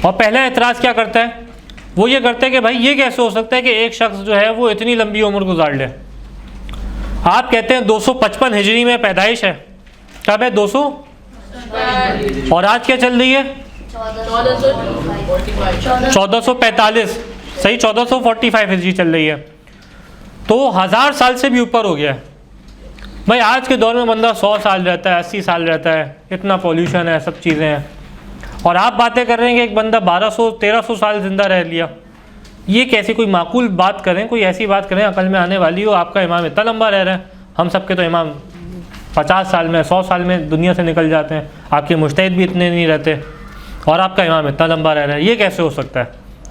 और पहला एतराज़ क्या करता है, वो ये करता है कि भाई ये कैसे हो सकता है कि एक शख्स जो है वो इतनी लंबी उम्र गुजार ले। आप कहते हैं 255 हिजरी में पैदाइश है, कब है 200, और आज क्या चल रही है 1445, सही 1445 हिजरी चल रही है, तो 1000 साल से भी ऊपर हो गया है। भाई आज के दौर में बंदा 100 साल रहता है, 80 साल रहता है, इतना पॉल्यूशन है, सब चीज़ें हैं, और आप बातें कर रहे हैं कि एक बंदा 1200-1300 साल ज़िंदा रह लिया। ये कैसी कोई माकूल बात करें, कोई ऐसी बात करें अकल में आने वाली हो। आपका इमाम इतना लंबा रह रहा है, हम सबके तो इमाम 50 साल में 100 साल में दुनिया से निकल जाते हैं, आपके मुज्तहिद भी इतने नहीं रहते, और आपका इमाम इतना लंबा रह रहा है, ये कैसे हो सकता है?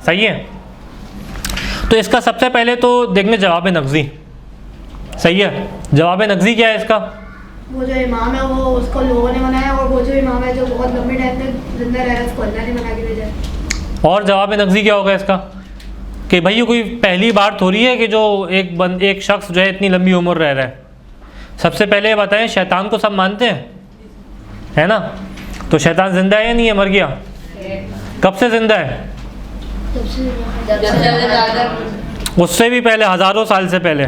सही है। तो इसका सबसे पहले तो देखने जवाब नक़ज़ी, सही है। जवाब नक़ज़ी क्या है इसका? वो जो इमाम है वो उसको लोगों ने बनाया, और वो जो इमाम है जो बहुत लंबे टाइम तक जिंदा रह रहा है उसको अल्लाह ने बना के भेजा। और जवाब नक़ज़ी क्या होगा इसका? कि भाई ये कोई पहली बार थोड़ी है कि जो एक शख्स जो है इतनी लंबी उम्र रह रहा है। सबसे पहले ये बताएं, शैतान को सब मानते हैं, है ना? तो शैतान ज़िंदा है या नहीं है, मर गया? कब से ज़िंदा है? उससे भी पहले, हज़ारों साल से पहले।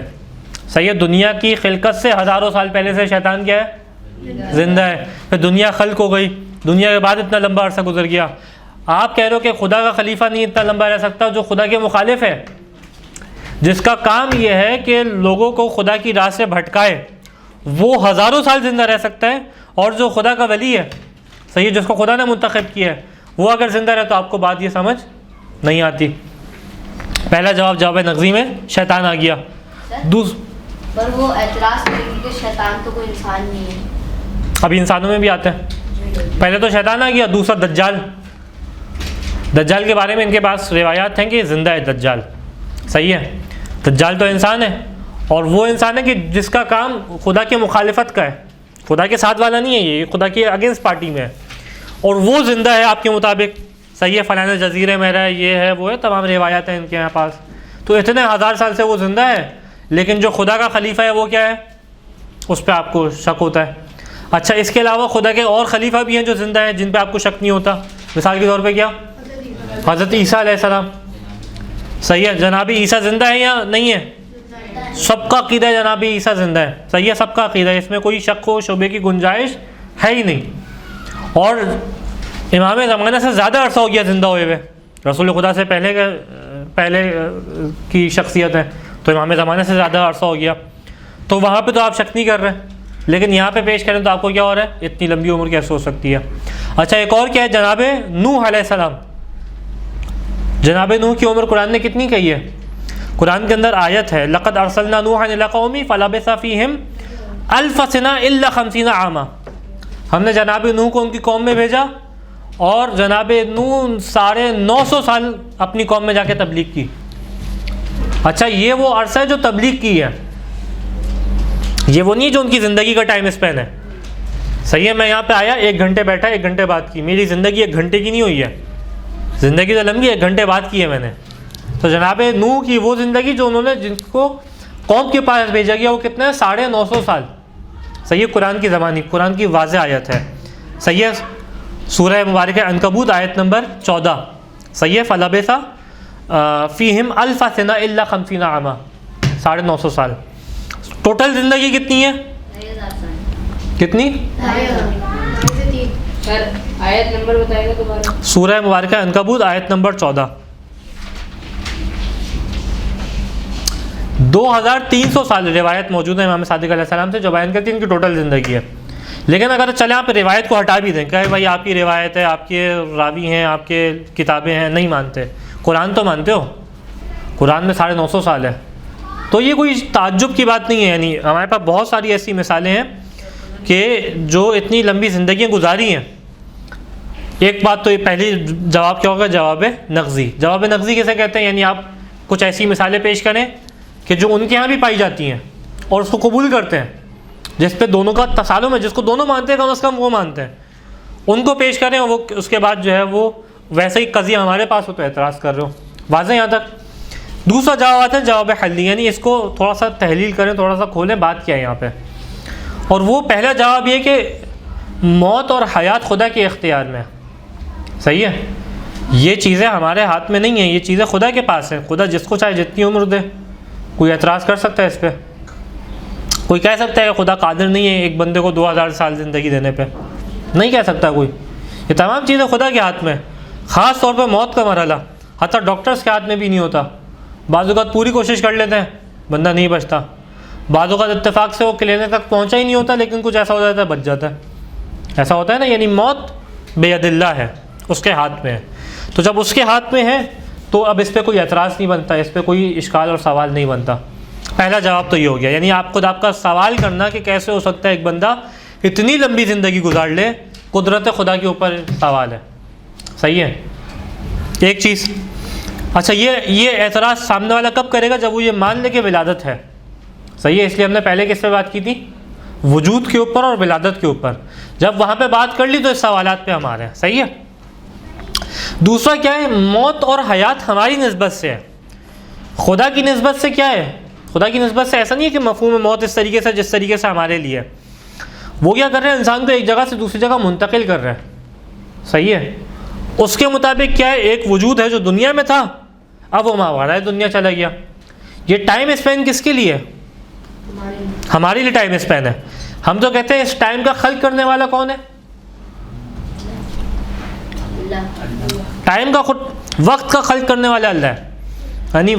सही है। दुनिया की खिलकत से हज़ारों साल पहले से शैतान क्या है? ज़िंदा है। फिर दुनिया खल्क हो गई, दुनिया के बाद इतना लंबा अरसा गुजर गया। आप कह रहे हो कि खुदा का खलीफा नहीं इतना लंबा रह सकता, जो खुदा के मुखालिफ है, जिसका काम यह है कि लोगों को खुदा की राह से भटकाए, वो हज़ारों साल ज़िंदा रह सकता है। और जो खुदा का वली है, सही है, जिसको खुदा ने मुंतखब किया है, वो अगर ज़िंदा रहे तो आपको बात ये समझ नहीं आती। पहला जवाब नक़ज़ी में शैतान आ गया। पर वो एतराज़ करेंगे कि शैतान तो कोई इंसान नहीं है। अभी इंसानों में भी आता है। पहले तो शैतान आ गया, दूसरा दज्जाल। दज्जाल के बारे में इनके पास रिवायात हैं कि ज़िंदा है दज्जाल, सही है। दज्जाल तो इंसान है, और वो इंसान है कि जिसका काम खुदा की मुखालिफत का है, खुदा के साथ वाला नहीं है, ये खुदा के अगेंस्ट पार्टी में है, और वो ज़िंदा है आपके मुताबिक, सही है। फ़लाने जजीरे में रहा है, ये है वो है, तमाम रिवायात हैं इनके यहाँ पास। तो इतने 1000 साल से वो ज़िंदा है, लेकिन जो खुदा का खलीफा है वो क्या है, उस पर आपको शक होता है। अच्छा, इसके अलावा खुदा के और खलीफा भी हैं जो ज़िंदा हैं, जिन पे आपको शक नहीं होता। मिसाल के तौर पे क्या? हज़रत ईसा अलैहिस्सलाम, सही है। जनाबी ईसा ज़िंदा है या नहीं है? सबका अक़ीदा है जनाबी ईसा ज़िंदा है, सही है, सबका अक़ीदा है, इसमें कोई शक हो शुबे की गुंजाइश है ही नहीं। और इमाम ज़माना से ज़्यादा अरसा हो गया ज़िंदा हुए हुए, रसूल खुदा से पहले की शख्सियत है, तो इमाम ज़माने से ज़्यादा अरसा हो गया। तो वहाँ पे तो आप शक नहीं कर रहे, लेकिन यहाँ पे पेश करें तो आपको क्या हो रहा है, इतनी लंबी उम्र कैसे हो सकती है? अच्छा, एक और क्या है, जनाब नूह अलैहिस्सलाम। जनाब नूह की उम्र कुरान ने कितनी कही है? कुरान के अंदर आयत है, लक़द अरसलना नूहन इला क़ौमी फ़लबिसा फ़ीहिम अल्फ़ सना इल्ला 50 आमा। हमने जनाब नूह को उनकी कौम में भेजा, और जनाब नूह 950 साल अपनी कौम में जाके तबलीग की। अच्छा, ये वो अरसा है जो तबलीग की है, ये वो नहीं जो उनकी ज़िंदगी का टाइम स्पेन है, सही है। मैं यहाँ पे आया, 1 घंटे बैठा, 1 घंटे बात की, मेरी ज़िंदगी 1 घंटे की नहीं हुई है, ज़िंदगी तो लंबी, 1 घंटे बात की है मैंने। तो जनाब नूह की वो ज़िंदगी जो उन्होंने, जिनको कौम के पास भेजा गया, वो कितना है? 950 साल, सही है। कुरान की ज़बानी, कुरान की वाज़ेह आयत है, सही है। सूरह मुबारक अनकबूत आयत नंबर 14, सही है। फ़लबिसा फ़ीहिम अल्फ़ सना इल्ला 50 आमा, 950 साल। टोटल ज़िंदगी कितनी है? कितनी? आयत नंबर बताएगा दोबारा। सूरह मुबारक अनकबूत आयत नंबर 14। 2300 साल रिवायत मौजूद है इमाम सादिक अलैहिस्सलाम से, जो बयान करती है इनकी टोटल ज़िंदगी है। लेकिन अगर चले आप रिवायत को हटा भी दें, कहे भाई आपकी रिवायत है, आपके रावी हैं, आपके किताबें हैं, नहीं मानते, कुरान तो मानते हो, कुरान में 950 साल है, तो ये कोई ताज्जुब की बात नहीं है। यानी हमारे पास बहुत सारी ऐसी मिसालें हैं कि जो इतनी लंबी ज़िंदगियाँ गुजारी हैं। एक बात तो ये पहली जवाब क्या होगा? जवाब नक़ज़ी। जवाब नक़ज़ी किसे कहते हैं? यानी आप कुछ ऐसी मिसालें पेश करें कि जो उनके यहाँ भी पाई जाती हैं और उसको कबूल करते हैं, जिस पे दोनों का तसालुम है, जिसको दोनों मानते हैं, कम अज़ कम वो मानते हैं, उनको पेश करें, और वो उसके बाद जो है वो वैसे ही कज़िया हमारे पास हो तो एतराज़ कर रहे हो। वाज़ेह यहाँ तक। दूसरा जवाब आता है जवाब हल्ली, यानी इसको थोड़ा सा तहलील करें, थोड़ा सा खोलें, बात क्या है यहाँ पे। और वो पहला जवाब ये कि मौत और हयात खुदा के इख्तियार में, सही है। ये चीज़ें हमारे हाथ में नहीं है, ये चीज़ें खुदा के पास है। खुदा जिसको चाहे जितनी उम्र दे। कोई एतराज़ कर सकता है इस पर? कोई कह सकता है कि खुदा कादिर नहीं है एक बंदे को 2000 साल ज़िंदगी देने पे? नहीं कह सकता कोई। ये तमाम चीज़ें खुदा के हाथ में, ख़ास तौर पे मौत का मरहला हत्ता डॉक्टर्स के हाथ में भी नहीं होता। बाज़ औक़ात पूरी कोशिश कर लेते हैं, बंदा नहीं बचता। बाज़ औक़ात इत्तेफाक से वो क्लिनिक तक पहुँचा ही नहीं होता, लेकिन कुछ ऐसा हो जाता है बच जाता है। ऐसा होता है ना, यानी मौत बेयदिल्ला है, उसके हाथ में है। तो जब उसके हाथ में है तो अब इस पर कोई एतराज़ नहीं बनता, इस पर कोई इश्काल और सवाल नहीं बनता। पहला जवाब तो ये हो गया। यानी आप खुद आपका सवाल करना कि कैसे हो सकता है एक बंदा इतनी लंबी ज़िंदगी गुजार ले, कुदरत खुदा के ऊपर सवाल है। सही है एक चीज़। अच्छा, ये एतराज़ सामने वाला कब करेगा? जब वो ये मान ले कि विलादत है। सही है, इसलिए हमने पहले किस पे बात की थी? वजूद के ऊपर और विलादत के ऊपर। जब वहाँ पे बात कर ली तो इस सवालात पे हमारे हैं। सही है। दूसरा क्या है? मौत और हयात हमारी निस्बत से है, खुदा की निस्बत से क्या है? खुदा की निस्बत से ऐसा नहीं है कि मफ़हूम मौत इस तरीके से जिस तरीके से हमारे लिए है। वो क्या कर रहे हैं? इंसान को एक जगह से दूसरी जगह मुंतकिल कर रहे हैं। सही है। उसके मुताबिक क्या है? एक वजूद है जो दुनिया में था, अब वो मावारा दुनिया चला गया। ये टाइम स्पेन किसके लिए है? हमारे लिए टाइम स्पेन है। हम तो कहते हैं इस टाइम का खल्क करने वाला कौन है? टाइम का खुद, वक्त का खल्क करने वाला अल्लाह है। यानी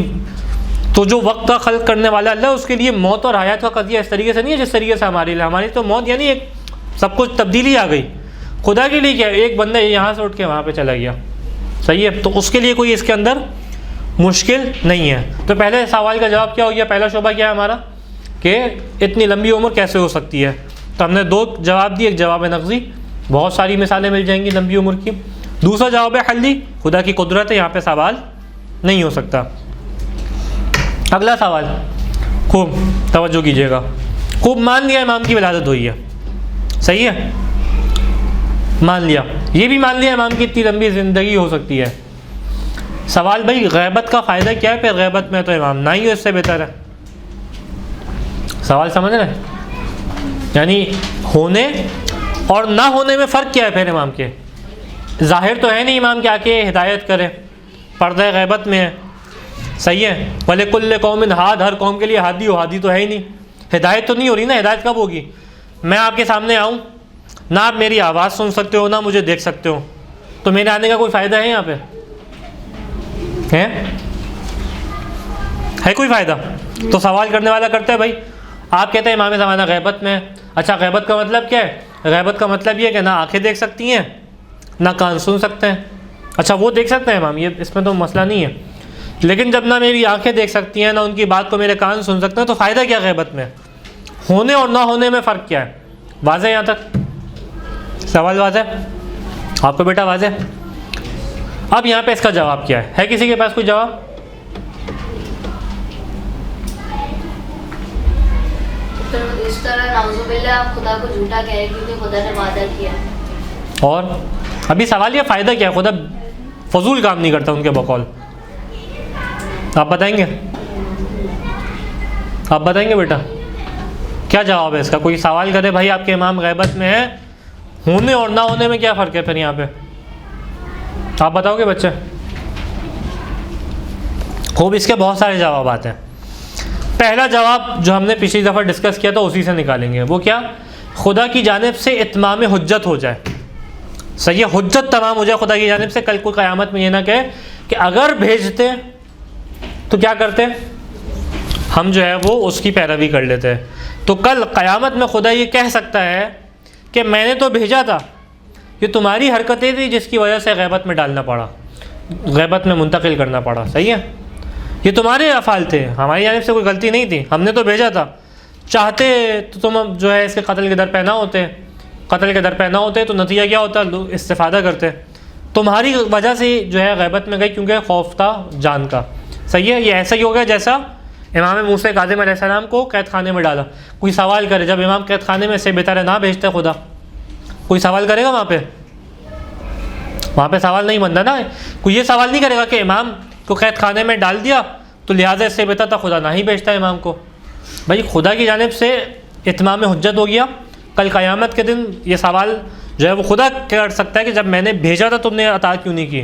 तो जो वक्त का खल्क करने वाला अल्लाह, उसके लिए मौत और हयात का कज़िया इस तरीके से नहीं है जिस तरीके से हमारे लिए। हमारी तो मौत यानी एक सब कुछ तब्दीली आ गई। खुदा के लिए क्या? एक बंदा यहाँ से उठ के वहाँ पे चला गया। सही है। तो उसके लिए कोई इसके अंदर मुश्किल नहीं है। तो पहले सवाल का जवाब क्या हो गया? पहला शोबा क्या है हमारा कि इतनी लंबी उम्र कैसे हो सकती है? तो हमने दो जवाब दिए, एक जवाब नक़ज़ी, बहुत सारी मिसालें मिल जाएंगी लंबी उम्र की। दूसरा जवाब है हल्दी, खुदा की कुदरत है, यहाँ पे सवाल नहीं हो सकता। अगला सवाल, खूब तवज्जो कीजिएगा। खूब मान लिया इमाम की विलादत हुई है। सही है, मान लिया। ये भी मान लिया इमाम की इतनी लंबी ज़िंदगी हो सकती है। सवाल भाई गैबत का फ़ायदा क्या है? फिर गैबत में तो इमाम ना ही हो, इससे बेहतर है। सवाल समझ रहे हैं? यानी होने और ना होने में फ़र्क क्या है फिर इमाम के? ज़ाहिर तो है नहीं इमाम के आके हिदायत करे, पर्दा गैबत में है। सही है। वले कुल्ले कौमिन हाद, हर कौम के लिए हादी हो, हादी तो है ही नहीं। हिदायत तो नहीं हो रही ना। हिदायत कब होगी? मैं आपके सामने आऊँ, ना आप मेरी आवाज़ सुन सकते हो, ना मुझे देख सकते हो, तो मेरे आने का कोई फ़ायदा है यहाँ पे? है कोई फ़ायदा? तो सवाल करने वाला करता है भाई, आप कहते हैं इमाम ज़माना गैबत में है। अच्छा, गैबत का मतलब क्या है? गैबत का मतलब ये है कि ना आँखें देख सकती हैं, ना कान सुन सकते हैं। अच्छा, वो देख सकते हैं इमाम, ये इसमें तो मसला नहीं है। लेकिन जब ना मेरी आंखें देख सकती हैं, ना उनकी बात को मेरे कान सुन सकते हैं, तो फ़ायदा क्या गैबत में? होने और ना होने में फ़र्क क्या है? वाज़े यहाँ तक? सवाल वाज़े? आपको बेटा वाज़े? अब यहाँ पे इसका जवाब क्या है किसी के पास कोई जवाब? तो इस तरह नाउज़ुबिल्लाह आप खुदा को झूठा कह रहे हैं क्योंकि खुदा ने वादा किया। और अभी सवाल ये फ़ायदा क्या है? खुदा फजूल काम नहीं करता उनके बकौल। आप बताएंगे? आप बताएंगे बेटा क्या जवाब है इसका? कोई सवाल करे भाई आपके इमाम गैबत में है, होने और ना होने में क्या फ़र्क है फिर यहाँ पे? आप बताओगे बच्चे? खूब, इसके बहुत सारे जवाब आते हैं। पहला जवाब जो हमने पिछली दफ़ा डिस्कस किया था उसी से निकालेंगे। वो क्या? खुदा की जानिब से इत्माम हुज्जत हो जाए। सही है, हुज्जत तमाम हो जाए खुदा की जानिब से। कल को क़यामत में ये ना कहे कि अगर भेजते तो क्या करते, हम जो है वो उसकी पैरवी कर लेते हैं। तो कल क़यामत में खुदा ये कह सकता है कि मैंने तो भेजा था, ये तुम्हारी हरकतें थी जिसकी वजह से गैबत में डालना पड़ा, गैबत में मुंतकिल करना पड़ा। सही है, ये तुम्हारे अफ़ाल थे, हमारी जानिब से कोई गलती नहीं थी। हमने तो भेजा था, चाहते तो तुम जो है इसके कत्ल के दर पे ना होते, कत्ल के दर पे ना होते तो नतीजा क्या होता? लोग इस्तिफ़ादा करते। तुम्हारी वजह से जो है गैबत में गई क्योंकि खौफ था जान का। सही है, ये ऐसा ही हो गया जैसा इमाम मूसा काज़िम अलैहिस्सलाम को कैद खाने में डाला। कोई सवाल करे, जब इमाम कैद खाने में से बेहतर है ना भेजते खुदा, कोई सवाल करेगा वहाँ पे? वहाँ पे सवाल नहीं बनता ना। कोई ये सवाल नहीं करेगा कि इमाम को कैद खाने में डाल दिया तो लिहाजा इससे बेहतर था खुदा ना ही भेजता इमाम को। भाई खुदा की जानिब से इत्माम हुज्जत हो गया। कल क़यामत के दिन ये सवाल जो है वो खुदा कर सकता है कि जब मैंने भेजा था तुमने अता क्यों नहीं की?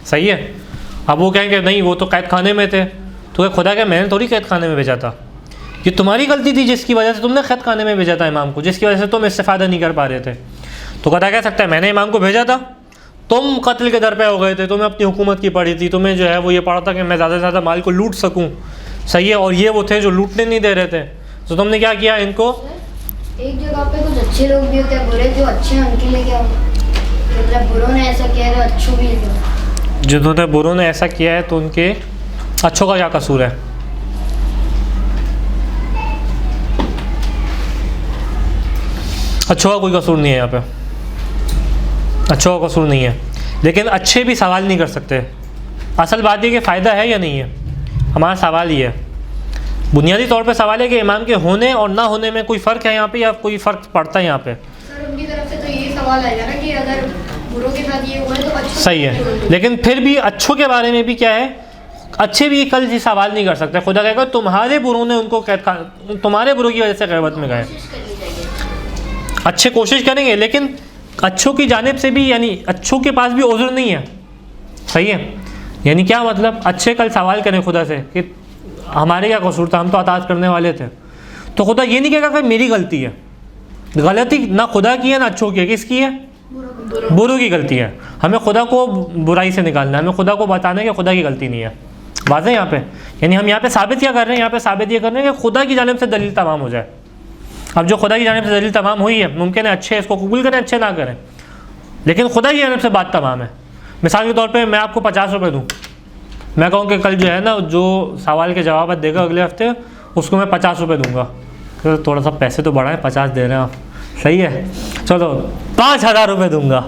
सही है। अब वो कहेंगे नहीं वो तो कैद खाने में थे, तो खुदा क्या मैंने थोड़ी कैद खाने में भेजा था, ये तुम्हारी गलती थी जिसकी वजह से तुमने कैद खाने में भेजा था इमाम को, जिसकी वजह से तुम इस्तेफादा नहीं कर पा रहे थे। तो खुदा कह सकता है मैंने इमाम को भेजा था, तुम कत्ल के दर पे हो गए थे, तुम्हें अपनी हुकूमत की पड़ी थी, तुम्हें जो है वो ये पड़ा था कि मैं ज़्यादा से ज़्यादा माल को लूट सकूँ, सही है, और ये वो थे जो लूटने नहीं दे रहे थे, तो तुमने क्या किया, इनको एक जगह पे कुछ अच्छे लोग भी होते हैं, बुरे जो अच्छे हैं उनके लिए क्या होगा, मतलब बुरों ने ऐसा किया है तो अच्छों भी है, जिन्होंने बुरों ने ऐसा किया है तो उनके अच्छों का क्या कसूर है। अच्छों का कोई कसूर नहीं है यहाँ पे, अच्छों का कसूर नहीं है, लेकिन अच्छे भी सवाल नहीं कर सकते। असल बात ये कि फ़ायदा है या नहीं है, हमारा सवाल ये है, बुनियादी तौर पे सवाल है कि इमाम के होने और ना होने में कोई फ़र्क है यहाँ पे, या कोई फ़र्क पड़ता है यहाँ पे। सर उनकी तरफ से तो यही सवाल आएगा ना कि अगर बुरों के साथ ये हुआ है तो अच्छों सही है, लेकिन फिर भी अच्छों के बारे में भी क्या है, अच्छे भी कल जी सवाल नहीं कर सकते। खुदा कहेगा तुम्हारे बुरों ने उनको कैद खा, तुम्हारे बुरों की वजह से ग़ैबत में गए। कोशिश करनी चाहिए। अच्छे कोशिश करेंगे, लेकिन अच्छों की जानिब से भी, यानी अच्छों के पास भी उज़्र नहीं है, सही है। यानी क्या मतलब, अच्छे कल सवाल करें खुदा से कि हमारे क्या कसूर था, हम तो अताज करने वाले थे, तो खुदा ये नहीं कहेगा कि मेरी गलती है। गलती ना खुदा की है ना अच्छों की है, किसकी है, बुरों की गलती है। हमें खुदा को बुराई से निकालना है, हमें खुदा को बताना है कि खुदा की गलती नहीं है। वाज़ेह यहाँ पे, यानी हम यहाँ पे साबित क्या कर रहे हैं, यहाँ पे साबित ये कर रहे हैं कि खुदा की जानिब से दलील तमाम हो जाए। अब जो खुदा की जानिब से दलील तमाम हुई है, मुमकिन है अच्छे इसको कबूल करें, अच्छे ना करें, लेकिन खुदा की जानिब से बात तमाम है। मिसाल के तौर पे मैं आपको 50 रुपये दूँ, मैं कहूँ कि कल जो है ना जो सवाल के जवाब देगा अगले हफ्ते उसको मैं 50 रुपये दूँगा, तो थोड़ा सा पैसे तो बढ़ाएं, 50 दे रहे हैं आप, सही है, चलो 5000 रुपये दूँगा,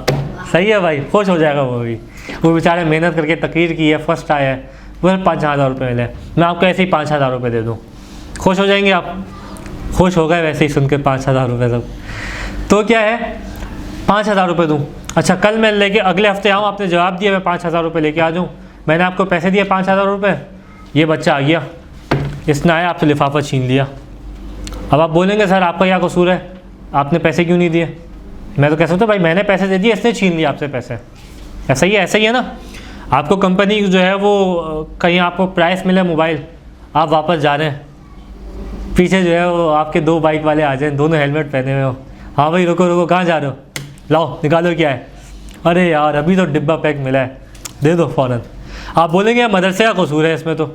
सही है भाई, खुश हो जाएगा वो बेचारे मेहनत करके तकरीर की है, फर्स्ट आया है, वो 5000 रुपये मिले, मैं आपको ऐसे ही 5000 रुपये दे दूँ, खुश हो जाएंगे आप, खुश हो गए वैसे ही सुन के 5000 रुपये सब, तो क्या है 5000 रुपये दूँ। अच्छा कल मैं लेके अगले हफ्ते आऊँ, आपने जवाब दिया, मैं 5000 रुपये लेके आ जाऊँ, मैंने आपको पैसे दिए 5000 रुपये, ये बच्चा आ गया, इसने आया आपसे लिफाफा छीन लिया। अब आप बोलेंगे सर आपका क्या कसूर है, आपने पैसे क्यों नहीं दिए। मैं तो कह सकता हूँ भाई मैंने पैसे दे दिए, इसने छीन लिया आपसे पैसे, ऐसा ही है ना। आपको कंपनी जो है वो कहीं आपको प्राइस मिले मोबाइल, आप वापस जा रहे हैं, पीछे जो है वो आपके 2 बाइक वाले आ जाए, दोनों हेलमेट पहने हुए हो, हाँ भाई रुको कहाँ जा रहे हो, लाओ निकालो क्या है, अरे यार अभी तो डिब्बा पैक मिला है, दे दो फ़ौरन। आप बोलेंगे यार मदरसे का कसूर है इसमें, तो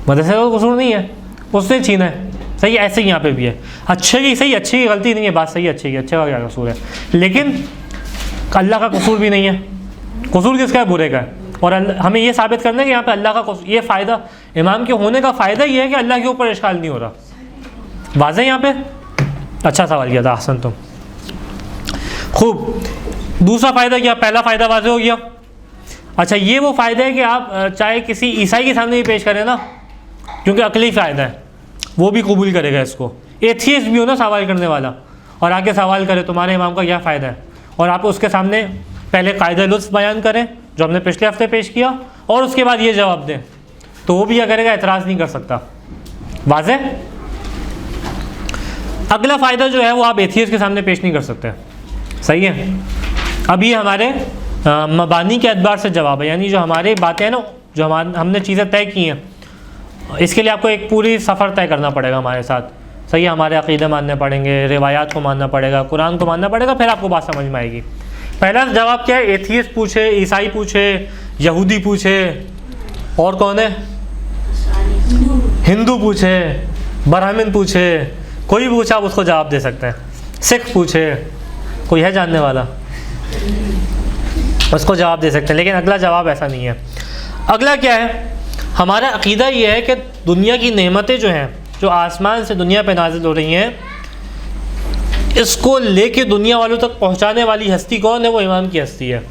मदरसे का कसूर नहीं है, उसने छीना है, सही है। ऐसे ही यहाँ पे भी है, अच्छे की गलती नहीं है, बात सही है, अच्छे का क्या कसूर है, लेकिन अल्लाह का कसूर भी नहीं है। कसूर किसका है, बुरे का है। और हमें ये साबित करना है कि यहाँ पे अल्लाह का कसूर, ये फ़ायदा इमाम के होने का फ़ायदा ये है कि अल्लाह के ऊपर इश्काल नहीं हो रहा। वाज़ेह यहाँ पे, अच्छा सवाल किया था हसन तुम, खूब। दूसरा फ़ायदा क्या, पहला फ़ायदा वाज़ेह हो गया। अच्छा ये वो फ़ायदा है कि आप चाहे किसी ईसाई के सामने भी पेश करें ना, क्योंकि अकली फ़ायदा है, वो भी कबूल करेगा इसको। एथियस्ट भी हो ना सवाल करने वाला, और आके सवाल करे तुम्हारे इमाम का क्या फ़ायदा है, और आप उसके सामने पहले कायदा लुत्फ़ बयान करें जो हमने पिछले हफ्ते पेश किया, और उसके बाद ये जवाब दें, तो वो भी क्या करेगा, एतराज़ नहीं कर सकता। वाज़ेह। अगला फ़ायदा जो है वो आप एथियस्ट के सामने पेश नहीं कर सकते, सही है। अब ये हमारे मबानी के एतबार से जवाब है, यानी जो हमारी बातें हैं ना, जो हमने चीज़ें तय की हैं, इसके लिए आपको एक पूरी सफ़र तय करना पड़ेगा हमारे साथ, सही है। हमारे अक़ीदे मानने पड़ेंगे, रिवायात को मानना पड़ेगा, कुरान को मानना पड़ेगा, फिर आपको बात समझ में आएगी। पहला जवाब क्या है, एथियस्ट पूछे, ईसाई पूछे, यहूदी पूछे, और कौन है, हिंदू पूछे, ब्राह्मण पूछे, कोई भी पूछा आप उसको जवाब दे सकते हैं। सिख पूछे, कोई है जानने वाला, उसको जवाब दे सकते हैं, लेकिन अगला जवाब ऐसा नहीं है। अगला क्या है, हमारा अक़ीदा ये है कि दुनिया की नेमतें जो हैं, जो आसमान से दुनिया पे नाजिल हो रही हैं, इसको लेके दुनिया वालों तक पहुंचाने वाली हस्ती कौन है, वो इमाम की हस्ती है।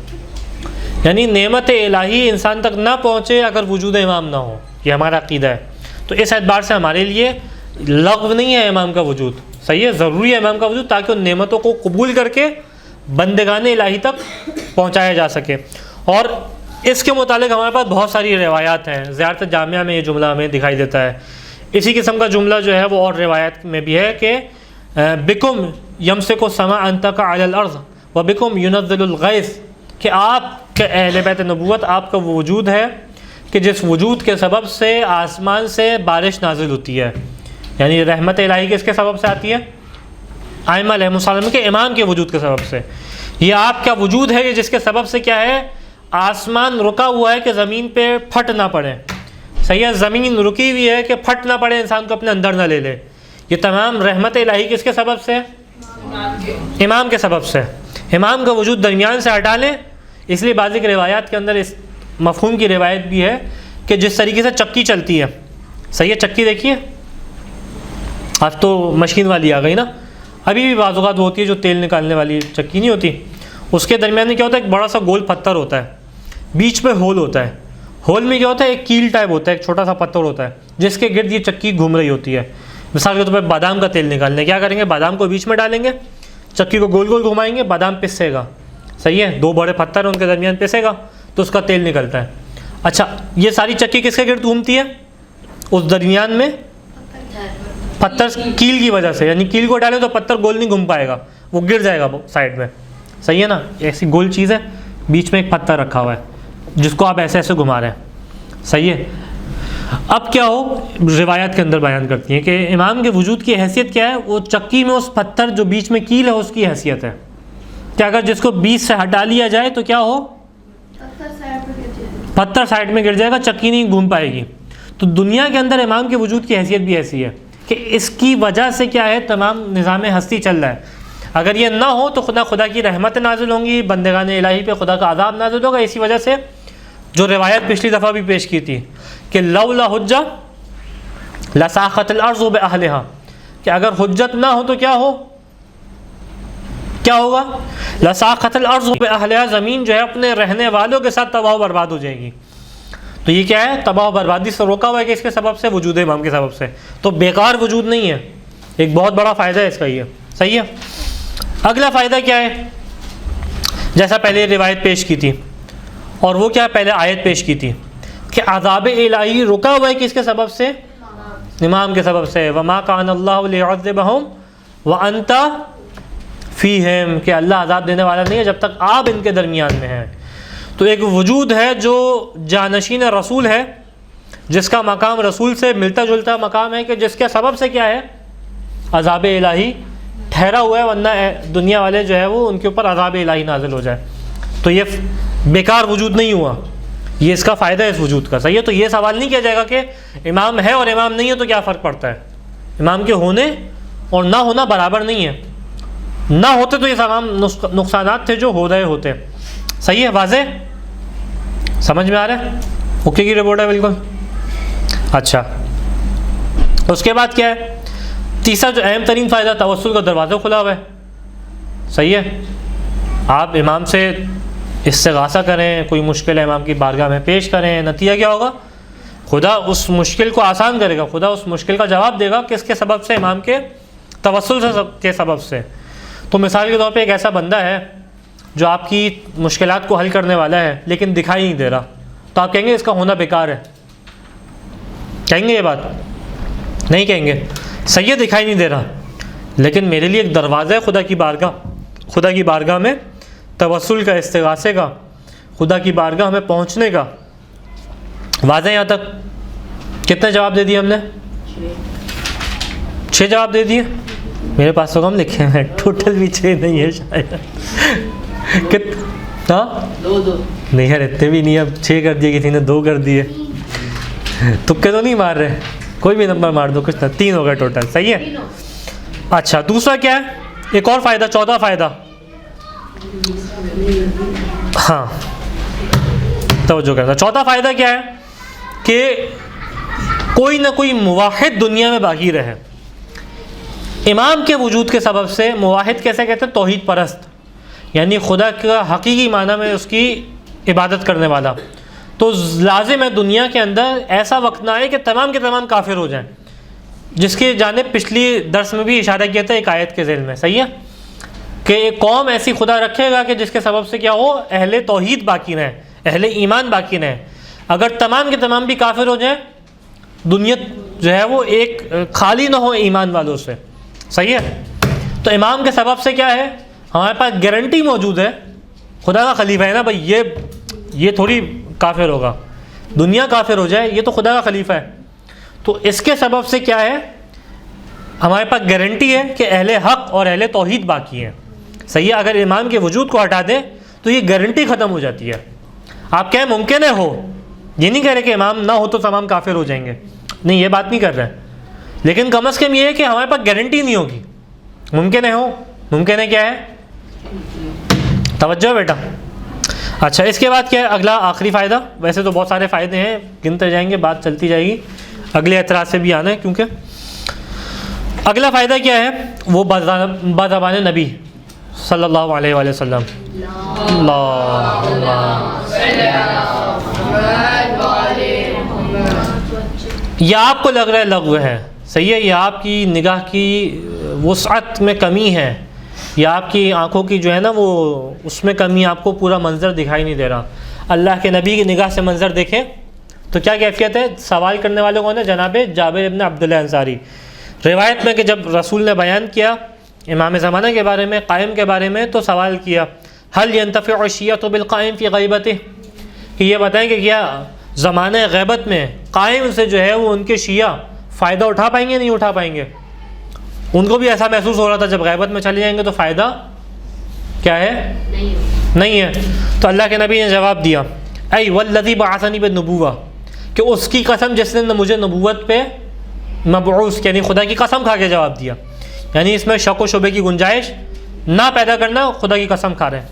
यानी नेमत इलाही इंसान तक ना पहुँचे अगर वजूद इमाम ना हो, ये हमारा अक़ीदा है। तो इस एतबार से हमारे लिए लग़्व नहीं है इमाम का वजूद, सही है, ज़रूरी है इमाम का वजूद, ताकि उन नेमतों को कबूल करके बंदगान इलाही तक पहुँचाया जा सके। और इसके मुतालिक हमारे पास बहुत सारी रिवायात हैं। ज़ियारत जामिया में ये जुमला हमें दिखाई देता है। इसी किस्म का जुमला जो है वो और रिवायत में भी है कि बिकुम यमसिकु समा अन तक़अ अलल अर्ज़ व बिकुम युनज़्ज़िलुल गैस, कि आप कि अहले बैत नबूवत आपका वो वजूद है कि जिस वजूद के सबब से आसमान से बारिश नाजिल होती है, यानी रहमत इलाही किसके सबब से आती है? आइम्मा अलैहिमुस्सलाम के इमाम के वजूद के सबब से। ये आपका वजूद है कि जिसके सबब से क्या है? आसमान रुका हुआ है कि ज़मीन पे फट ना पड़े। सही है, ज़मीन रुकी हुई है कि फट ना पड़े, इंसान को अपने अंदर ना ले ले। ये तमाम रहमत इलाही किसके सबब से? इमाम के सबब से। इमाम का वजूद दरमियान से हटा लें, इसलिए बाज़ की रिवायात के अंदर इस मफ़हूम की रिवायत भी है कि जिस तरीके से चक्की चलती है, सही है, चक्की देखिए, अब तो मशीन वाली आ गई ना, अभी भी बाज़ औक़ात वो होती है जो तेल निकालने वाली चक्की नहीं होती, उसके दरमियान में क्या होता है? एक बड़ा सा गोल पत्थर होता है, बीच में होल होता है। होल में क्या होता है? एक कील टाइप होता है, एक छोटा सा पत्थर होता है जिसके गिर्द ये चक्की घूम रही होती है। मिसाल के तौर पर बादाम का तेल निकालने क्या करेंगे? बादाम को बीच में डालेंगे, चक्की को गोल गोल घुमाएंगे, बादाम पिसेगा, सही है, दो बड़े पत्थर उनके दरमियान पिसेगा तो उसका तेल निकलता है। अच्छा, ये सारी चक्की किसके गिर्द घूमती है? उस दरमियान में पत्थर कील की वजह से, यानी कील को डाले तो पत्थर गोल नहीं घूम पाएगा, वो गिर जाएगा साइड में, सही है ना। ऐसी गोल चीज़ है, बीच में एक पत्थर रखा हुआ है जिसको आप ऐसे ऐसे घुमा रहे हैं, सही है। अब क्या हो, रिवायत के अंदर बयान करती है कि इमाम के वजूद की हैसियत क्या है? वो चक्की में उस पत्थर जो बीच में कील है उसकी हैसियत है कि अगर जिसको बीच से हटा लिया जाए तो क्या हो? पत्थर साइड में गिर जाएगा, चक्की नहीं घूम पाएगी। तो दुनिया के अंदर इमाम के वजूद की हैसियत भी ऐसी है कि इसकी वजह से क्या है? तमाम निज़ाम हस्ती चल रहा है। अगर ये ना हो तो खुदा की रहमत नाजिल होंगी, बंदेगान इलाही पे खुदा का अज़ाब नाजिल होगा। इसी वजह से जो रिवायत पिछली दफ़ा भी पेश की थी कि लौला हुज्जा लसाखतल अर्ज़ु बिअहलिहा, कि अगर हुज्जत ना हो तो क्या हो, क्या होगा? लसाखतल अर्ज़ु बिअहलिहा, ज़मीन जो है अपने रहने वालों के साथ तबाह बर्बाद हो जाएगी। तो ये क्या है? तबाह बर्बादी से रोका हुआ है कि इसके सबब से, वजूद इमाम के सबब से। तो बेकार वजूद नहीं है, एक बहुत बड़ा फ़ायदा है इसका ये, सही है। अगला फ़ायदा क्या है? जैसा पहले रिवायत पेश की थी, और वो क्या पहले आयत पेश की थी कि अज़ाब इलाही रुका हुआ है किसके सबब से? इमाम के सबब से। वमा कान अल्लाहु लियुअज़्ज़िबहुम व अंता फ़ीहिम, कि अल्लाह अज़ाब देने वाला नहीं है जब तक आप इनके दरमियान में हैं। तो एक वजूद है जो जानशीन रसूल है, जिसका मकाम रसूल से मिलता जुलता मकाम है, कि जिसके सबब से क्या है? अज़ाब इलाही ठहरा हुआ है, वरना दुनिया वाले जो है वो उनके ऊपर अज़ाब इलाही नाजिल हो जाए। तो ये बेकार वजूद नहीं हुआ, ये इसका फ़ायदा है इस वजूद का, सही है। तो ये सवाल नहीं किया जाएगा कि इमाम है और इमाम नहीं है तो क्या फ़र्क पड़ता है। इमाम के होने और ना होना बराबर नहीं है, ना होते तो ये तमाम नुकसानात थे जो हो रहे होते, सही है, वाज़े समझ में आ रहा है? ओके की रिपोर्ट है बिल्कुल। अच्छा, उसके बाद क्या है? तीसरा जो अहम तरीन फ़ायदा, तवस्सुल का दरवाज़ा खुला हुआ है, सही है। आप इमाम से इस्तिग़ासा करें, कोई मुश्किल है इमाम की बारगाह में पेश करें, नतीजा क्या होगा? खुदा उस मुश्किल को आसान करेगा, खुदा उस मुश्किल का जवाब देगा, किसके सबब से? इमाम के तवस्सुल के सबब से। तो मिसाल के तौर पे एक ऐसा बंदा है जो आपकी मुश्किलात को हल करने वाला है लेकिन दिखाई नहीं दे रहा, तो आप कहेंगे इसका होना बेकार है? कहेंगे ये बात? नहीं कहेंगे, सही है, दिखाई नहीं दे रहा, लेकिन मेरे लिए एक दरवाज़ा है खुदा की बारगाह में तवस्सुल का, इस्तिग़ासे का, खुदा की बारगाह में पहुँचने का। वाज़े यहाँ तक कितने जवाब दे दिए हमने? 6 जवाब दे दिए। मेरे पास तो कम लिखे हैं, टोटल भी 6 नहीं है शायद। हाँ, 2 नहीं यार, इतने भी नहीं, अब 6 कर दिए, किसी ने 2 कर दिए। तुक्के तो नहीं मार रहे, कोई भी नंबर मार दो, कुछ ना, 3 हो गए टोटल, सही है। अच्छा, दूसरा क्या है? एक और फ़ायदा, चौथा फ़ायदा, हाँ तवज्जो करना। चौथा फ़ायदा क्या है? कि कोई ना कोई मुवाहिद दुनिया में बाकी रहे। इमाम के वजूद के सबब से, मुवाहिद कैसे कहते हैं? तौहीद परस्त, यानी खुदा का हकीकी माना में उसकी इबादत करने वाला। तो लाजिम है दुनिया के अंदर ऐसा वक्त ना आए कि तमाम के तमाम काफिर हो जाएं, जिसके जानिब पिछली दर्स में भी इशारा किया था एक आयत के ज़ेल में, सही है, कि एक कौम ऐसी खुदा रखेगा कि जिसके सबब से क्या हो? अहले तौहीद बाकी रहें, अहले ईमान बाकी रहें। अगर तमाम के तमाम भी काफिर हो जाएं, दुनिया जो है वो एक खाली ना हो ईमान वालों से, सही है। तो इमाम के सबब से क्या है? हमारे पास गारंटी मौजूद है, खुदा का खलीफा है ना भाई, ये ये थोड़ी काफिर होगा, दुनिया काफिर हो जाए, ये तो खुदा का खलीफा है। तो इसके सबब से क्या है, हमारे पास गारंटी है कि अहले हक और अहले तौहीद बाकी हैं। सही है, अगर इमाम के वजूद को हटा दें तो ये गारंटी ख़त्म हो जाती है। आप क्या मुमकिन है हो, ये नहीं कह रहे कि इमाम ना हो तो तमाम काफिर हो जाएंगे, नहीं, ये बात नहीं कर रहे हैं, लेकिन कम अज़ कम ये है कि हमारे पास गारंटी नहीं होगी। मुमकिन है हो, मुमकिन है क्या है, तवज्जो बेटा। अच्छा, इसके बाद क्या है अगला आखिरी फ़ायदा, वैसे तो बहुत सारे फ़ायदे हैं, गिनते जाएंगे, बात चलती जाएगी, अगले एतराज़ से भी आना है, क्योंकि अगला फ़ायदा क्या है, वो बाज़बान नबी सल्लल्लाहु अलैहि वसल्लम। यह आपको लग रहा है लग़्व है, सही है, यह आपकी निगाह की वुसअत में कमी है, या आपकी आंखों की जो है ना वो उसमें कमी, आपको पूरा मंज़र दिखाई नहीं दे रहा। अल्लाह के नबी की निगाह से मंज़र देखें तो क्या कैफियत है। सवाल करने वाले कौन है, जनाब जाबिर इब्न अब्दुल्लाह अंसारी। रिवायत में कि जब रसूल ने बयान किया इमाम ज़माना के बारे में, क़ाइम के बारे में, तो सवाल किया हल यंतफ़िउ शिय्अतु बिल क़ाइम फ़ी ग़ैबतिही, कि ये बताएं कि क्या ज़माने ग़ैबत में क़ाइम से जो है वो उनके शिया फ़ायदा उठा पाएंगे, नहीं उठा पाएंगे। उनको भी ऐसा महसूस हो रहा था जब ग़ैबत में चले जाएंगे तो फ़ायदा क्या है, नहीं है। तो अल्लाह के नबी ने जवाब दिया ऐ वल्लज़ी बअसनी बिन्नुबुव्वा, कि उसकी कसम जिसने मुझे नबूवत पे मबऊस, यानी खुदा की कसम खा के जवाब दिया, यानी इसमें शक व शुबे की गुंजाइश ना पैदा करना, खुदा की कसम खा रहे हैं।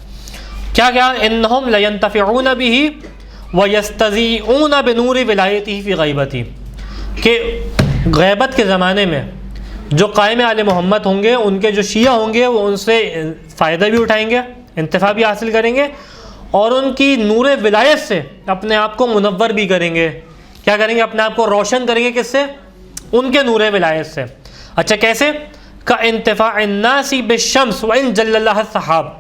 क्या क्या, इन्नहुम लयंतफ़िऊन बिही व यस्तज़ीऊन बिनूरि विलायतिही फ़ी ग़ैबतिही, कि ग़ैबत के ज़माने में जो क़ाइम आले मोहम्मद होंगे, उनके जो शिया होंगे वो उनसे फ़ायदा भी उठाएंगे, इंतफ़ा भी हासिल करेंगे, और उनकी नूर विलायत से अपने आप को मुनव्वर भी करेंगे। क्या करेंगे, अपने आप को रोशन करेंगे, किससे, उनके नूर विलायत से। अच्छा, कैसे, का इंतफ़ा नासी बिशम्स व इन जल्लल्लाह सहाब,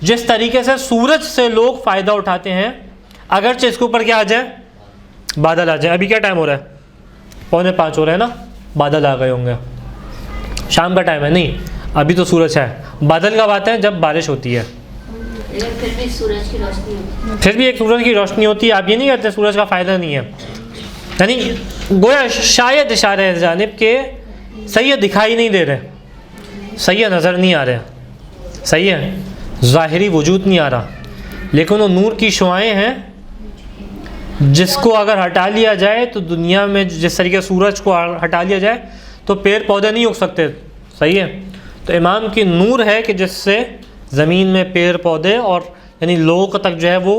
जिस तरीके से सूरज से लोग फ़ायदा उठाते हैं अगरचे इसके ऊपर क्या आ जाए, बादल आ जाए। अभी क्या टाइम हो रहा है, 4:45 हो रहा है ना, बादल आ गए होंगे, शाम का टाइम है, नहीं अभी तो सूरज है। बादल कब आते हैं, जब बारिश होती है, फिर भी सूरज की रोशनी होती है, फिर भी एक सूरज की रोशनी होती है। आप ये नहीं कहते सूरज का फ़ायदा नहीं है, यानी गोया शायद इशारे है जानिब के सही है, दिखाई नहीं दे रहे, सही है, नज़र नहीं आ रहे, सही है, ज़ाहिरी वजूद नहीं आ रहा, लेकिन वो नूर की शुआएँ हैं जिसको अगर हटा लिया जाए तो दुनिया में जिस तरीके सूरज को हटा लिया जाए तो पेड़ पौधे नहीं उग सकते, सही है। तो इमाम की नूर है कि जिससे ज़मीन में पेड़ पौधे और यानी लोगों तक जो है वो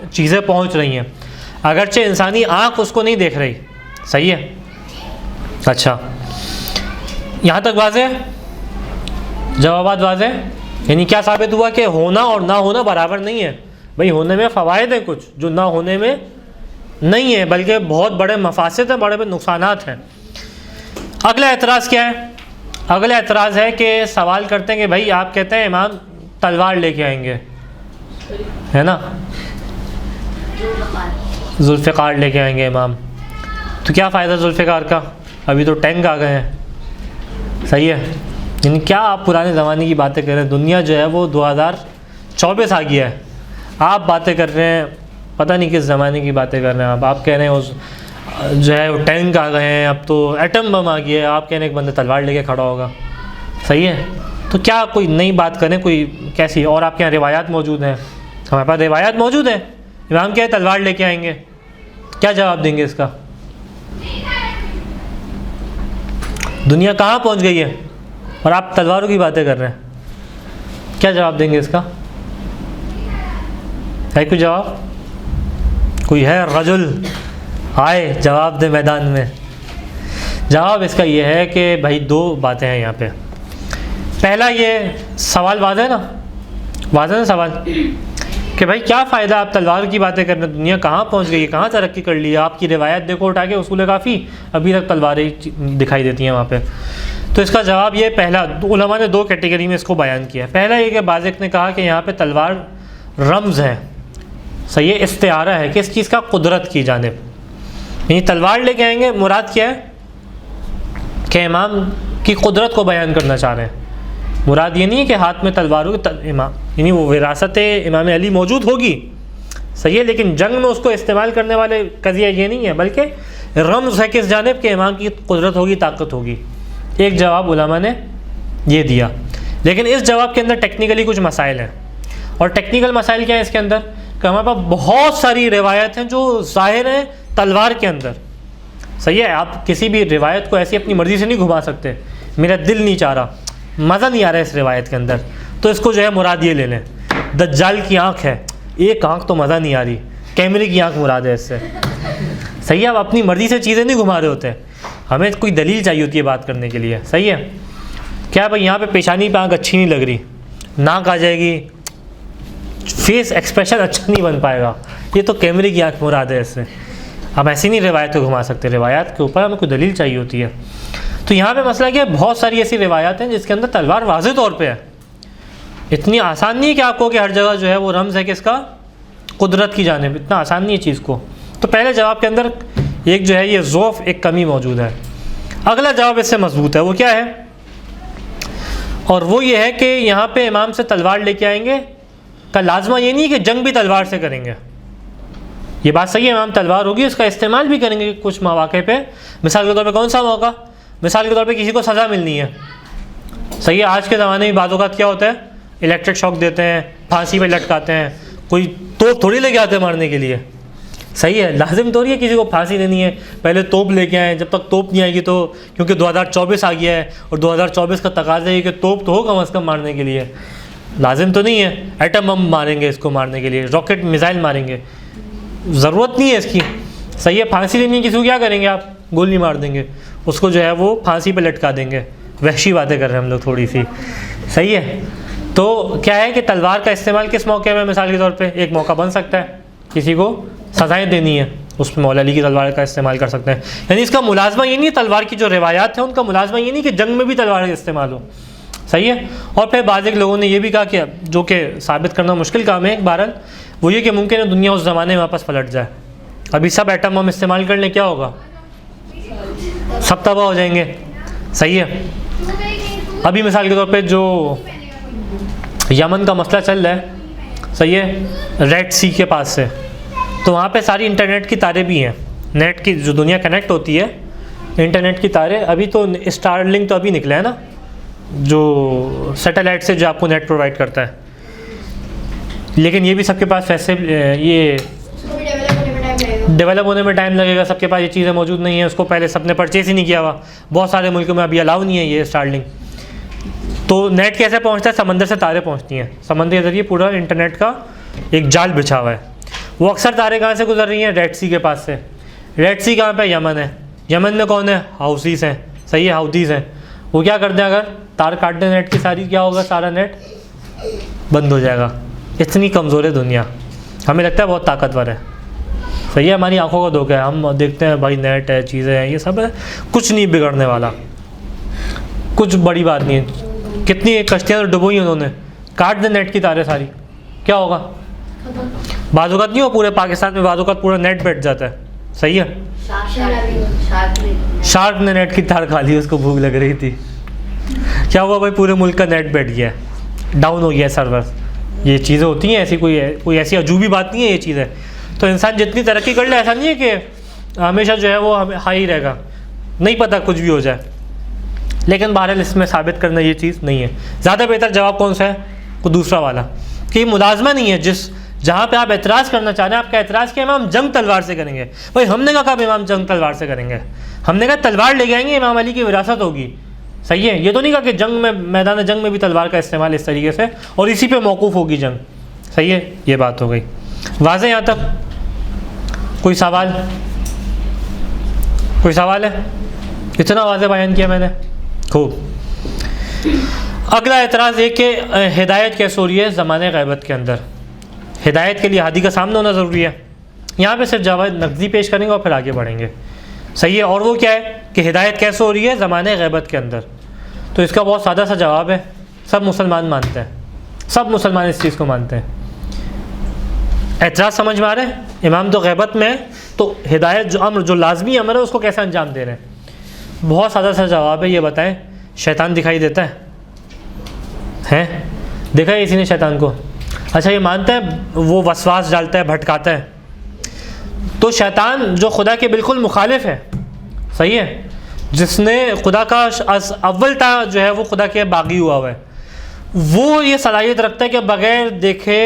चीज़ें पहुंच रही हैं, अगरचे इंसानी आँख उसको नहीं देख रही, सही है। अच्छा, यहाँ तक वाज़े, जवाबात वाज़े, यानी क्या साबित हुआ कि होना और ना होना बराबर नहीं है। भाई होने में फ़वाइद हैं कुछ जो ना होने में नहीं है, बल्कि बहुत बड़े मफासिद हैं, बड़े बड़े नुकसानात हैं। अगला एतराज़ क्या है, अगला एतराज़ है कि सवाल करते हैं कि भाई आप कहते हैं इमाम तलवार लेके आएंगे, है ना, जुल्फ़िकार लेके आएंगे इमाम, तो क्या फ़ायदा जुल्फ़िकार का, अभी तो टैंक आ गए हैं, सही है। यानी क्या आप पुराने ज़माने की बातें कर रहे हैं, दुनिया जो है वो 2024 आ गया है, आप बातें कर रहे हैं पता नहीं किस ज़माने की बातें कर रहे हैं आप कह रहे हैं उस जो है वो टैंक आ गए हैं, अब तो एटम बम आ गया है, आप कह रहे हैं एक बंदा तलवार लेके खड़ा होगा, सही है। तो क्या कोई नई बात करें, कोई कैसी, और आपके यहाँ रिवायात मौजूद हैं, हमारे पास रिवायात मौजूद है, इमाम क्या है तलवार लेके आएंगे, क्या जवाब देंगे इसका, दुनिया कहाँ पहुँच गई है और आप तलवारों की बातें कर रहे हैं, क्या जवाब देंगे इसका, है कोई जवाब, कोई है रजुल आए जवाब दे मैदान में। जवाब इसका ये है कि भाई दो बातें हैं यहाँ पे। पहला ये सवाल वाज़ेह ना, वाज़ेह ना सवाल कि भाई क्या फ़ायदा आप तलवार की बातें कर रहे हैं, दुनिया कहाँ पहुँच गई है, कहाँ तरक्की कर ली है, आपकी रिवायत देखो उठा के उसूल काफ़ी अभी तक तलवारें दिखाई देती हैं वहाँ पे। तो इसका जवाब ये, पहला उलमा ने दो कैटेगरी में इसको बयान किया। पहला ये कि बाज़िक ने कहा कि यहाँ पे तलवार रम्ज़ है, सही है, इस्तिआरा है किस चीज़ का, कुदरत की जानिब, यानी तलवार लेके आएंगे, मुराद क्या है कि इमाम की कुदरत को बयान करना चाह रहे हैं। मुराद ये नहीं है कि हाथ में तलवार होगी इमाम, यानी वो विरासत इमाम अली मौजूद होगी सही है, लेकिन जंग में उसको इस्तेमाल करने वाले कज़िया ये नहीं है, बल्कि रम्ज़ है किस जानिब के इमाम की कुदरत होगी, ताकत होगी। एक जवाब उलमा ने ये दिया। लेकिन इस जवाब के अंदर टेक्निकली कुछ मसाइल हैं। और टेक्निकल मसाइल क्या है इसके अंदर कि हमारे पास बहुत सारी रिवायत हैं जो ज़ाहिर हैं तलवार के अंदर। सही है, आप किसी भी रिवायत को ऐसी अपनी मर्ज़ी से नहीं घुमा सकते। मेरा दिल नहीं चाह रहा, मज़ा नहीं आ रहा है इस रिवायत के अंदर, तो इसको जो है मुराद ये ले लें, दज्जाल की आँख है, एक आँख तो मज़ा नहीं आ रही, कैमरे की आँख मुराद है इससे। सही है, आप अपनी मर्ज़ी से चीज़ें नहीं घुमा रहे होते, हमें कोई दलील चाहिए होती है बात करने के लिए। सही है, क्या भाई यहाँ पे पेशानी पे आँख अच्छी नहीं लग रही, नाक आ जाएगी, फेस एक्सप्रेशन अच्छा नहीं बन पाएगा, ये तो कैमरे की आँख मुराद है इससे। हम ऐसी नहीं रिवायत को घुमा सकते, रिवायात के ऊपर हमें कोई दलील चाहिए होती है। तो यहाँ पे मसला क्या है, बहुत सारी ऐसी रिवायात हैं जिसके अंदर तलवार वाज़ेह तौर पे है। इतनी आसान नहीं है कि आपको कि हर जगह जो है वो रम्ज़ है किसका, कुदरत की जानिब, इतना आसान नहीं है चीज़ को। तो पहले जवाब के अंदर एक जो है ये ज़ौफ़, एक कमी मौजूद है। अगला जवाब इससे मजबूत है, वो क्या है, और वो ये है कि यहाँ पे इमाम से तलवार लेके आएंगे का लाजमा ये नहीं है कि जंग भी तलवार से करेंगे। ये बात सही है, इमाम तलवार होगी, उसका इस्तेमाल भी करेंगे कुछ मौके पे। मिसाल के तौर पे कौन सा मौका, मिसाल के तौर पे किसी को सज़ा मिलनी है। सही है, आज के ज़माने में बाज़ औक़ात क्या होता है, इलेक्ट्रिक शॉक देते हैं, फांसी पे लटकाते हैं, कोई तोप थोड़ी लेके आते हैं मारने के लिए। सही है, लाजिम थोड़ी है किसी को फांसी देनी है पहले तोप लेके आए, जब तक तोप नहीं आएगी तो, क्योंकि 2024 आ गया है और 2024 का तकाज़ा है कि तोप तो हो कम अज़ कम मारने के लिए। लाजिम तो नहीं है एटम बम मारेंगे इसको मारने के लिए, रॉकेट मिसाइल मारेंगे, ज़रूरत नहीं है इसकी। सही है, फांसी लेनी है किसी को, क्या करेंगे आप, गोली मार देंगे उसको, जो है वो फांसी पे लटका देंगे। वहशी बातें कर रहे हैं हम लोग थोड़ी सी। सही है, तो क्या है कि तलवार का इस्तेमाल किस मौके में, मिसाल के तौर पे एक मौका बन सकता है, किसी को सज़ाएँ देनी है, उसमें मौला अली की तलवार का इस्तेमाल कर सकते हैं। यानी इसका मुलाजमा ये नहीं है, तलवार की जो रिवायात है उनका मुलाजमा ये नहीं कि जंग में भी तलवार का इस्तेमाल हो। सही है, और फिर बाज़ लोगों ने ये भी कहा कि जो कि साबित करना मुश्किल काम है एक बहरहाल, वो ये कि मुमकिन है दुनिया उस ज़माने में वापस पलट जाए। अभी सब एटम बम इस्तेमाल कर लें, क्या होगा, सब तबाह हो जाएंगे। सही है, अभी मिसाल के तौर पे जो यमन का मसला चल रहा है, सही है, रेड सी के पास से, तो वहाँ पे सारी इंटरनेट की तारें भी हैं, नेट की जो दुनिया कनेक्ट होती है, इंटरनेट की तारें। अभी तो स्टारलिंक तो अभी निकला है ना, जो सैटेलाइट से जो आपको नेट प्रोवाइड करता है, लेकिन ये भी सबके पास ये डेवलप होने में टाइम लगेगा, सबके पास ये चीज़ें मौजूद नहीं है, उसको पहले सबने परचेज़ ही नहीं किया हुआ, बहुत सारे मुल्कों में अभी अलाउ नहीं है ये स्टारलिंक। तो नेट कैसे पहुंचता है, समंदर से तारें पहुंचती हैं, समंदर के ज़रिए पूरा इंटरनेट का एक जाल बिछा हुआ है। वो अक्सर तारें कहाँ से गुजर रही हैं, रेड सी के पास से। रेड सी कहाँ पे, यमन है। यमन में कौन है, हाउसीज़ हैं। सही है, हाउदीज़ हैं। वो क्या करते हैं, अगर तार काट दें नेट की सारी, क्या होगा, सारा नेट बंद हो जाएगा। इतनी कमज़ोर है दुनिया, हमें लगता है बहुत ताकतवर है। सही है, हमारी आंखों का धोखा है, हम देखते हैं भाई नेट है, चीज़ें हैं, ये सब है, कुछ नहीं बिगड़ने वाला, कुछ बड़ी बात नहीं है। कितनी कश्तियाँ तो डुबोई उन्होंने, काट दे नेट की तारें सारी, क्या होगा, बाज़-औक़ात नहीं हो पूरे पाकिस्तान में, बाज़-औक़ात पूरा नेट बैठ जाता है। सही है, शार्क ने नेट की तार खा ली, उसको भूख लग रही थी, क्या हुआ भाई, पूरे मुल्क का नेट बैठ गया, डाउन हो गया सर्वर। ये चीज़ें होती हैं ऐसी, कोई ऐसी अजूबी बात नहीं है ये चीज़ें। तो इंसान जितनी तरक्की कर ले, ऐसा नहीं है कि हमेशा जो है वो हाई रहेगा, नहीं पता कुछ भी हो जाए। लेकिन बहरहाल इसमें साबित करना ये चीज़ नहीं है। ज़्यादा बेहतर जवाब कौन सा है, वो दूसरा वाला, कि ये मुलाजमा नहीं है। जहाँ पे आप एतराज़ करना चाह रहे हैं, आपका एतराज़ क्या, इमाम जंग तलवार से करेंगे। भाई हमने कहा इमाम जंग तलवार से करेंगे, हमने कहा तलवार ले जाएंगे, इमाम अली की विरासत होगी। सही है, ये तो नहीं कहा कि जंग में, मैदान जंग में भी तलवार का इस्तेमाल इस तरीके से और इसी पे मौकूफ़ होगी जंग। सही है, ये बात हो गई वाज़ेह यहाँ तक। कोई सवाल, कोई सवाल है, इतना वाज़ेह बयान किया मैंने, खूब। अगला एतराज़ ये कि हिदायत कैसे हो रही है ज़माने ग़ैबत के अंदर। हिदायत के लिए हादी का सामना होना ज़रूरी है। यहाँ पे सिर्फ जवाब नकदी पेश करेंगे और फिर आगे बढ़ेंगे। सही है, और वो क्या है कि हिदायत कैसे हो रही है ज़माने ग़ैबत के अंदर। तो इसका बहुत सादा सा जवाब है, सब मुसलमान मानते हैं, सब मुसलमान इस चीज़ को मानते हैं। एतराज़ समझ में आ रहे हैं, इमाम तो ग़ैबत में है, तो हिदायत जो अम्र, जो लाजमी अमर है, उसको कैसे अंजाम दे रहे हैं। बहुत सादा सा जवाब है, ये बताएं, शैतान दिखाई देता है? देखा है किसी ने शैतान को? अच्छा, ये मानते हैं वो वसवास डालता है, भटकाता है। तो शैतान जो खुदा के बिल्कुल मुखालिफ है, सही है, जिसने खुदा का अव्वलता जो है वो खुदा के बागी हुआ है, वो ये सलाहियत रखता है कि बग़ैर देखे,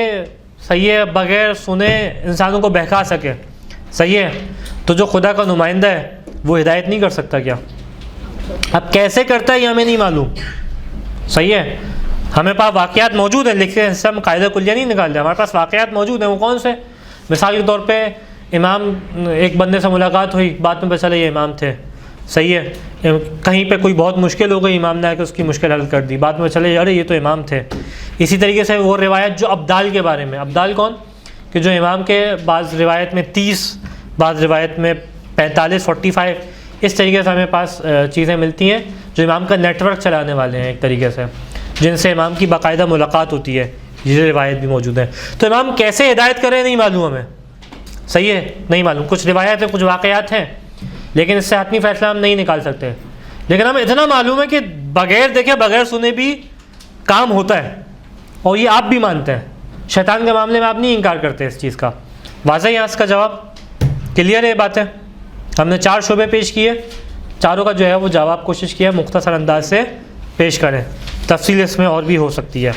सही है, बग़ैर सुने इंसानों को बहका सके, सही है। तो जो खुदा का नुमाइंदा है वो हिदायत नहीं कर सकता क्या? अब कैसे करता है ये हमें नहीं मालूम, सही है। हमें पास वाक़यात मौजूद हैं, लिखे हैं, हम कायदा कुलिया नहीं निकाल रहे, हमारे पास वाक़यात मौजूद हैं। वो कौन से? मिसाल के तौर पे इमाम, एक बंदे से मुलाकात हुई, बाद में पता चला ये इमाम थे, सही है। कहीं पे कोई बहुत मुश्किल हो गई, इमाम ने आकर उसकी मुश्किल हल कर दी, बाद में चले अरे ये तो इमाम थे। इसी तरीके से वो रिवायत जो अब्दाल के बारे में, अब्दाल कौन, कि जो इमाम के बाज़ रिवायत में 30, बाज़ रिवायत में 45, 45, इस तरीके से हमें पास चीज़ें मिलती हैं जो इमाम का नेटवर्क चलाने वाले हैं एक तरीके से, जिनसे इमाम की बाकायदा मुलाकात होती है। ये रिवायत भी मौजूद है। तो इमाम कैसे हिदायत करें नहीं मालूम हमें, सही है, नहीं मालूम। कुछ रिवायत है, कुछ वाक़यात हैं, लेकिन इससे हतमी फ़ैसला हम नहीं निकाल सकते। लेकिन हमें इतना मालूम है कि बग़ैर देखे, बग़ैर सुने भी काम होता है, और ये आप भी मानते हैं। शैतान के मामले में आप नहीं इनकार करते इस चीज़ का। वाज़ह यहाँ इसका जवाब क्लियर है। बात है, हमने 4 शोबे पेश किए, चारों का जो है वो जवाब कोशिश किया मुख्तसर अंदाज से पेश करें। तफसील इसमें और भी हो सकती है।